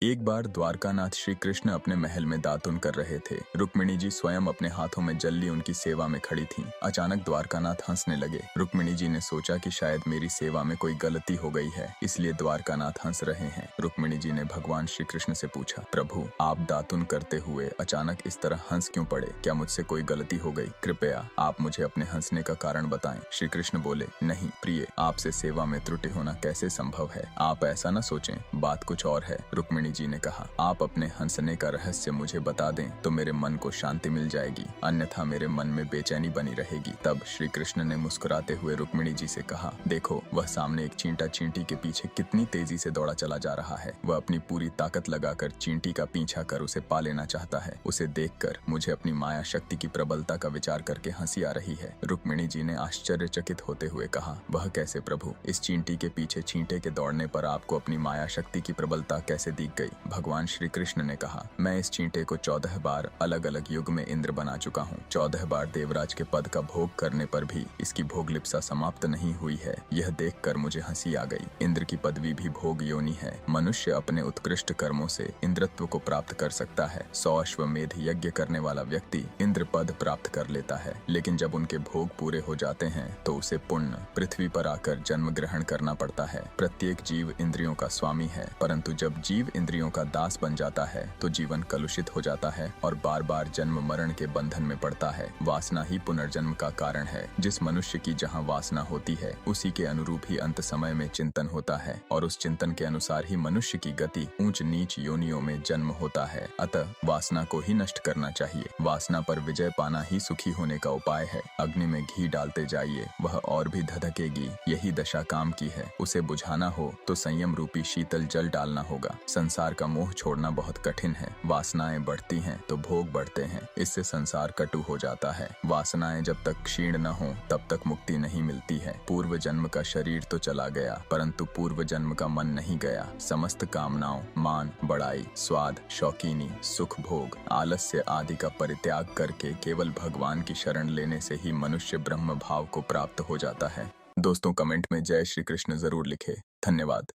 एक बार द्वारकानाथ श्री कृष्ण अपने महल में दातुन कर रहे थे। रुक्मिणी जी स्वयं अपने हाथों में जल्ली उनकी सेवा में खड़ी थीं। अचानक द्वारकानाथ हंसने लगे। रुक्मिणी जी ने सोचा कि शायद मेरी सेवा में कोई गलती हो गई है, इसलिए द्वारकानाथ हंस रहे हैं। रुक्मिणी जी ने भगवान श्री कृष्ण से पूछा, प्रभु आप दातुन करते हुए अचानक इस तरह हंस क्यों पड़े? क्या मुझसे कोई गलती हो गई? कृपया आप मुझे अपने हंसने का कारण बताएं। श्री कृष्ण बोले, नहीं प्रिय, आपसे सेवा में त्रुटि होना कैसे संभव है? आप ऐसा न सोचें, बात कुछ और है। रुक्मिणी जी ने कहा, आप अपने हंसने का रहस्य मुझे बता दें तो मेरे मन को शांति मिल जाएगी, अन्यथा मेरे मन में बेचैनी बनी रहेगी। तब श्री कृष्ण ने मुस्कुराते हुए रुक्मिणी जी से कहा, देखो वह सामने एक चींटा चींटी के पीछे कितनी तेजी से दौड़ा चला जा रहा है। वह अपनी पूरी ताकत लगाकर चींटी का पीछा कर उसे पा लेना चाहता है। उसे देखकर मुझे अपनी माया शक्ति की प्रबलता का विचार करके हंसी आ रही है। रुक्मिणी जी ने आश्चर्यचकित होते हुए कहा, वह कैसे प्रभु? इस चींटी के पीछे चींटे के दौड़ने पर आपको अपनी माया शक्ति की प्रबलता कैसे दिख गई? भगवान श्री कृष्ण ने कहा, मैं इस चींटे को 14 बार अलग अलग युग में इंद्र बना चुका हूँ। 14 बार देवराज के पद का भोग करने पर भी इसकी भोग लिप्सा समाप्त नहीं हुई है। यह देखकर मुझे हंसी आ गई। इंद्र की पदवी भी भोग योनि है। मनुष्य अपने उत्कृष्ट कर्मों से इंद्रत्व को प्राप्त कर सकता है। 100 अश्वमेध यज्ञ करने वाला व्यक्ति इंद्र पद प्राप्त कर लेता है, लेकिन जब उनके भोग पूरे हो जाते हैं तो उसे पुण्य पृथ्वी पर आकर जन्म ग्रहण करना पड़ता है। प्रत्येक जीव इंद्रियों का स्वामी है, परंतु जब जीव इंद्रियों का दास बन जाता है तो जीवन कलुषित हो जाता है और बार बार जन्म मरण के बंधन में पड़ता है। वासना ही पुनर्जन्म का कारण है। जिस मनुष्य की जहाँ वासना होती है उसी के अनुरूप ही अंत समय में चिंतन होता है, और उस चिंतन के अनुसार ही मनुष्य की गति ऊंच नीच योनियों में जन्म होता है। अतः वासना को ही नष्ट करना चाहिए। वासना पर विजय पाना ही सुखी होने का उपाय है। अग्नि में घी डालते जाइए, वह और भी धधकेगी। यही दशा काम की है। उसे बुझाना हो तो संयम रूपी शीतल जल डालना होगा। संसार का मोह छोड़ना बहुत कठिन है। वासनाएं बढ़ती हैं तो भोग बढ़ते हैं। इससे संसार कटु हो जाता है। वासनाएं जब तक क्षीण न हो तब तक मुक्ति नहीं मिलती है। पूर्व जन्म का शरीर तो चला गया, परंतु पूर्व जन्म का मन नहीं गया। समस्त कामनाओं, मान, बड़ाई, स्वाद, शौकीनी, सुख भोग, आलस्य आदि का परित्याग करके केवल भगवान की शरण लेने से ही मनुष्य ब्रह्म भाव को प्राप्त हो जाता है। दोस्तों कमेंट में जय श्री कृष्ण जरूर लिखे। धन्यवाद।